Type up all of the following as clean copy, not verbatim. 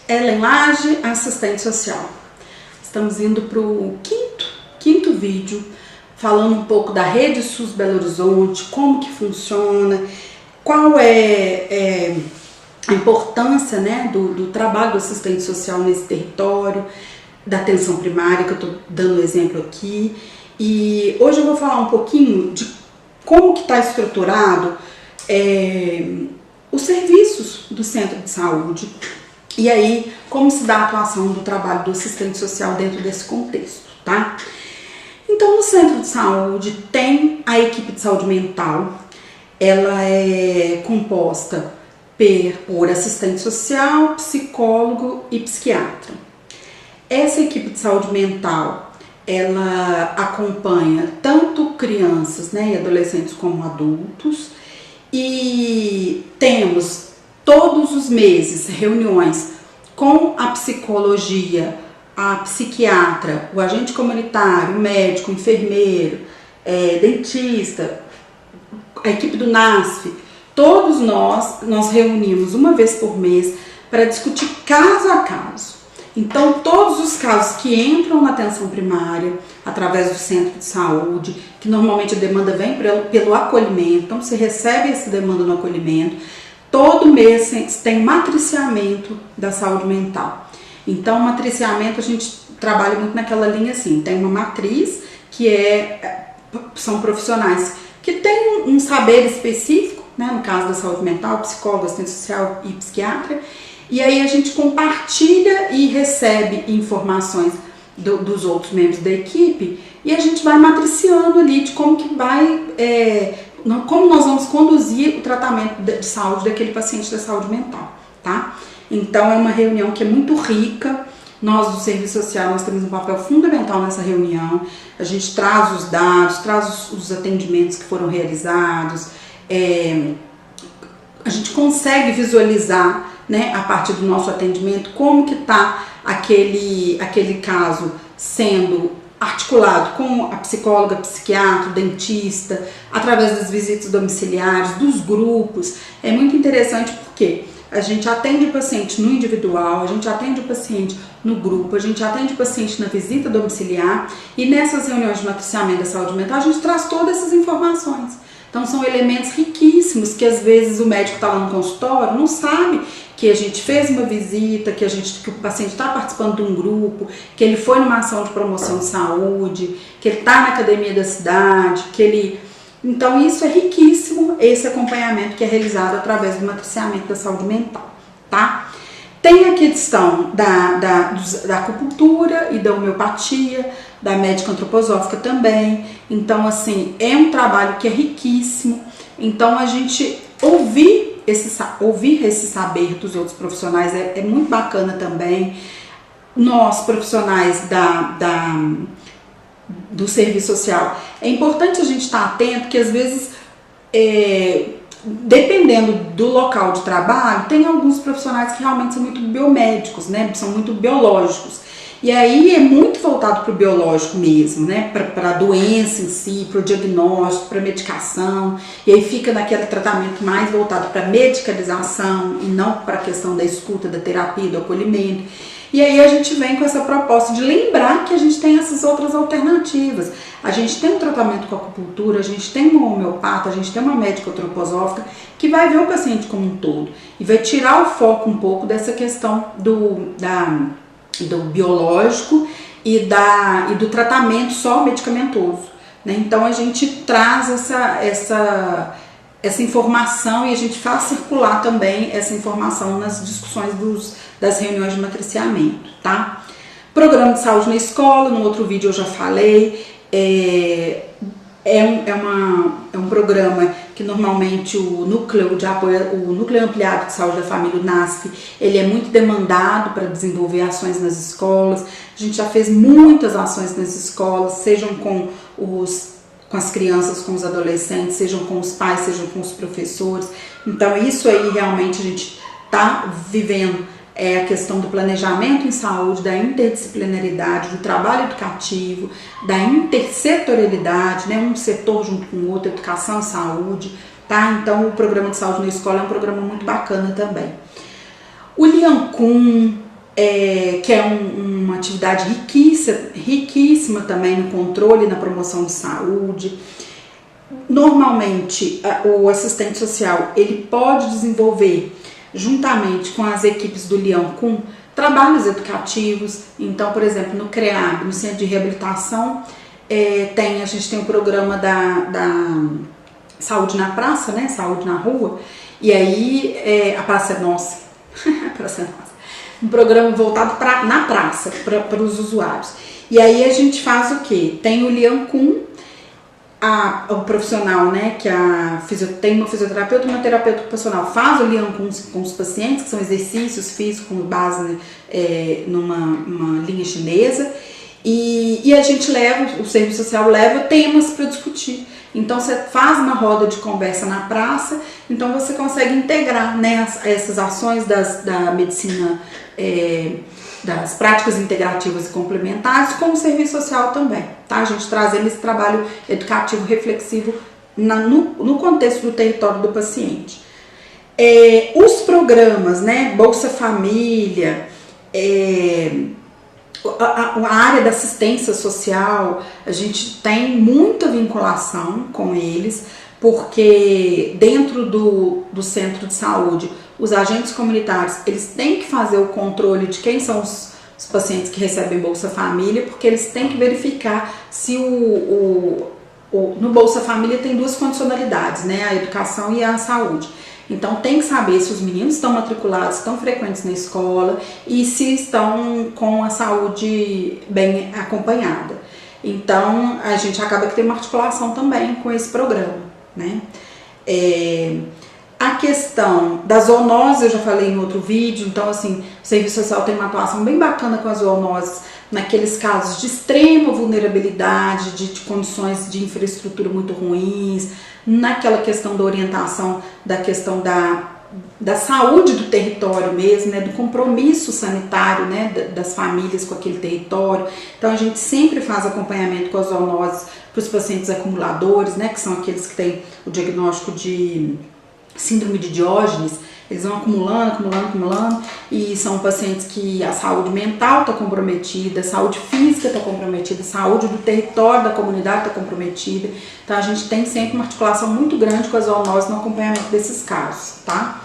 Ellen Lage, assistente social. Estamos indo para o quinto vídeo, falando um pouco da Rede SUS Belo Horizonte, como que funciona, qual é a importância, né, do trabalho do assistente social nesse território, da atenção primária, que eu estou dando exemplo aqui. E hoje eu vou falar um pouquinho de como que está estruturado os serviços do centro de saúde. E aí, como se dá a atuação do trabalho do assistente social dentro desse contexto, tá? Então, no centro de saúde tem a equipe de saúde mental. Ela é composta por assistente social, psicólogo e psiquiatra. Essa equipe de saúde mental, ela acompanha tanto crianças, né, e adolescentes como adultos, e temos todos os meses reuniões com a psicologia, a psiquiatra, o agente comunitário, o médico, o enfermeiro, dentista, a equipe do NASF. Todos nós reunimos uma vez por mês para discutir caso a caso. Então, todos os casos que entram na atenção primária, através do centro de saúde, que normalmente a demanda vem pelo acolhimento, então você recebe essa demanda no acolhimento, todo mês tem matriciamento da saúde mental. Então, matriciamento a gente trabalha muito naquela linha assim, tem uma matriz que são profissionais que têm um saber específico, né, no caso da saúde mental, psicólogo, assistente social e psiquiatra, e aí a gente compartilha e recebe informações dos outros membros da equipe e a gente vai matriciando ali de como que como nós vamos conduzir o tratamento de saúde daquele paciente da saúde mental, tá? Então é uma reunião que é muito rica. Nós do Serviço Social, nós temos um papel fundamental nessa reunião. A gente traz os dados, traz os atendimentos que foram realizados, a gente consegue visualizar, né, a partir do nosso atendimento, como que está aquele caso sendo articulado com a psicóloga, psiquiatra, dentista, através das visitas domiciliares, dos grupos. É muito interessante porque a gente atende o paciente no individual, a gente atende o paciente no grupo, a gente atende o paciente na visita domiciliar e nessas reuniões de matriciamento da saúde mental a gente traz todas essas informações. Então são elementos riquíssimos que às vezes o médico está lá no consultório, não sabe que a gente fez uma visita, que o paciente está participando de um grupo, que ele foi numa ação de promoção de saúde, que ele está na academia da cidade, Então isso é riquíssimo, esse acompanhamento que é realizado através do matriciamento da saúde mental, tá? Tem a questão da acupuntura e da homeopatia, da médica antroposófica também. Então, assim, é um trabalho que é riquíssimo. Então, a gente ouvir esse saber dos outros profissionais é muito bacana também. Nós, profissionais do serviço social, é importante a gente estar atento, porque às vezes, dependendo do local de trabalho, tem alguns profissionais que realmente são muito biomédicos, né? São muito biológicos. E aí é muito voltado para o biológico mesmo, né? Para a doença em si, para o diagnóstico, para a medicação. E aí fica naquele tratamento mais voltado para a medicalização e não para a questão da escuta, da terapia, do acolhimento. E aí a gente vem com essa proposta de lembrar que a gente tem essas outras alternativas. A gente tem um tratamento com acupuntura, a gente tem uma homeopata, a gente tem uma médica antroposófica que vai ver o paciente como um todo e vai tirar o foco um pouco dessa questão do biológico e do tratamento só medicamentoso, né? Então a gente traz essa informação e a gente faz circular também essa informação nas discussões das reuniões de matriciamento, tá? Programa de saúde na escola, no outro vídeo eu já falei, é um programa que normalmente o núcleo de apoio, o núcleo ampliado de saúde da família, o NASF, ele é muito demandado para desenvolver ações nas escolas. A gente já fez muitas ações nas escolas, sejam com as crianças, com os adolescentes, sejam com os pais, sejam com os professores. Então isso aí realmente a gente está vivendo a questão do planejamento em saúde, da interdisciplinaridade, do trabalho educativo, da intersetorialidade, né? Um setor junto com o outro, educação e saúde, tá? Então o programa de saúde na escola é um programa muito bacana também. O Liancum, que é uma atividade riquíssima também no controle e na promoção de saúde. Normalmente, o assistente social ele pode desenvolver, juntamente com as equipes do Leão, com trabalhos educativos. Então, por exemplo, no CREAB, no Centro de Reabilitação, a gente tem o programa da Saúde na Praça, né? Saúde na Rua, e aí a Praça é Nossa. A Praça é Nossa. Um programa voltado na praça, para os usuários. E aí a gente faz o quê? Tem o Leão com o profissional, né, que tem uma fisioterapeuta e uma terapeuta ocupacional, faz o Leão com os pacientes, que são exercícios físicos com base numa linha chinesa, e a gente o serviço social leva temas para discutir. Então você faz uma roda de conversa na praça, então você consegue integrar, né, essas ações da medicina, das práticas integrativas e complementares com o serviço social também, tá? A gente trazendo esse trabalho educativo reflexivo no contexto do território do paciente. Os programas, né, Bolsa Família, a área da assistência social, a gente tem muita vinculação com eles, porque dentro do centro de saúde, os agentes comunitários, eles têm que fazer o controle de quem são os pacientes que recebem Bolsa Família, porque eles têm que verificar se no Bolsa Família tem duas condicionalidades, né, a educação e a saúde. Então tem que saber se os meninos estão matriculados, estão frequentes na escola e se estão com a saúde bem acompanhada. Então a gente acaba que tem uma articulação também com esse programa, né? A questão das zoonoses, eu já falei em outro vídeo, então assim, o serviço social tem uma atuação bem bacana com as zoonoses, naqueles casos de extrema vulnerabilidade, de condições de infraestrutura muito ruins, naquela questão da orientação, da questão da saúde do território mesmo, né, do compromisso sanitário, né, das famílias com aquele território. Então a gente sempre faz acompanhamento com as zoonoses para os pacientes acumuladores, né, que são aqueles que têm o diagnóstico de síndrome de Diógenes. Eles vão acumulando, e são pacientes que a saúde mental está comprometida, a saúde física está comprometida, a saúde do território, da comunidade está comprometida. Então a gente tem sempre uma articulação muito grande com as zoonoses no acompanhamento desses casos, tá?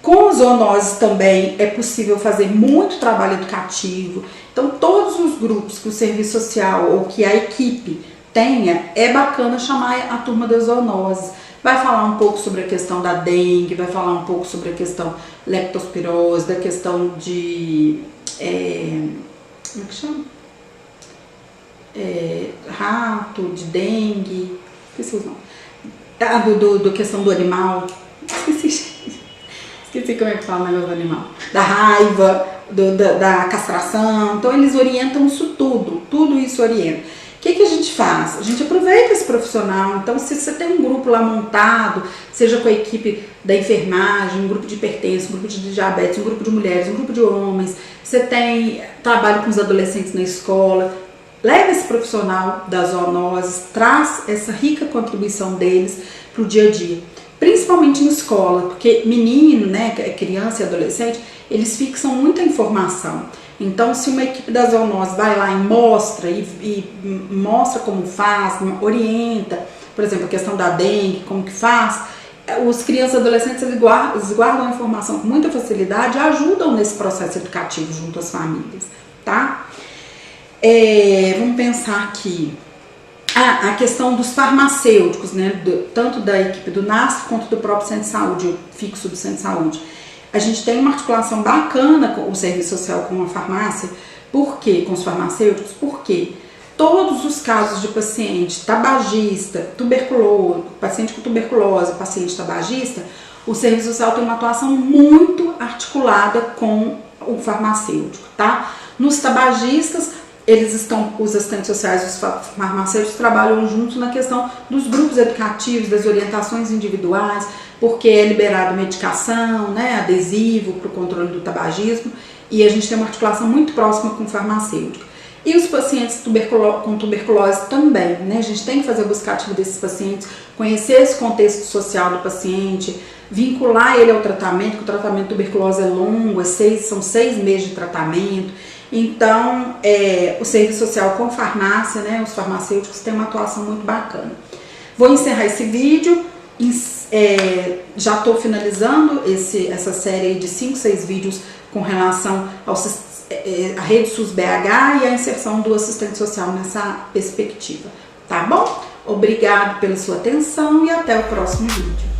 Com as zoonoses também é possível fazer muito trabalho educativo. Então todos os grupos que o serviço social ou que a equipe tenha, é bacana chamar a turma das zoonoses. Vai falar um pouco sobre a questão da dengue, vai falar um pouco sobre a questão leptospirose, da questão de, como é que chama? Rato, de dengue, esqueci o nome. Da questão do animal, esqueci como é que fala o negócio do animal. Da raiva, da castração, então eles orientam isso tudo isso orienta. O que a gente faz? A gente aproveita esse profissional. Então, se você tem um grupo lá montado, seja com a equipe da enfermagem, um grupo de hipertenso, um grupo de diabetes, um grupo de mulheres, um grupo de homens, você tem trabalho com os adolescentes na escola, leva esse profissional das zoonoses, traz essa rica contribuição deles para o dia a dia, principalmente na escola, porque menino, né, criança e adolescente, eles fixam muita informação. Então, se uma equipe da zoonose vai lá e mostra como faz, orienta, por exemplo, a questão da dengue, como que faz, os crianças e adolescentes eles guardam a informação com muita facilidade e ajudam nesse processo educativo junto às famílias, tá? Vamos pensar aqui. A questão dos farmacêuticos, né, tanto da equipe do NASF quanto do próprio centro de saúde, o fixo do centro de saúde. A gente tem uma articulação bacana com o serviço social com a farmácia. Por quê? Com os farmacêuticos? Porque todos os casos de paciente tabagista, tuberculoso, paciente com tuberculose, paciente tabagista, o serviço social tem uma atuação muito articulada com o farmacêutico, tá? Nos tabagistas, os assistentes sociais e os farmacêuticos trabalham juntos na questão dos grupos educativos, das orientações individuais, porque é liberado medicação, né, adesivo para o controle do tabagismo, e a gente tem uma articulação muito próxima com o farmacêutico. E os pacientes com tuberculose também, né? A gente tem que fazer a busca ativa desses pacientes, conhecer esse contexto social do paciente, vincular ele ao tratamento, que o tratamento de tuberculose é longo, são 6 meses de tratamento. Então, o serviço social com farmácia, né? Os farmacêuticos têm uma atuação muito bacana. Vou encerrar esse vídeo. Já estou finalizando essa série de 5, 6 vídeos com relação à rede SUS-BH e a inserção do assistente social nessa perspectiva, tá bom? Obrigado pela sua atenção e até o próximo vídeo.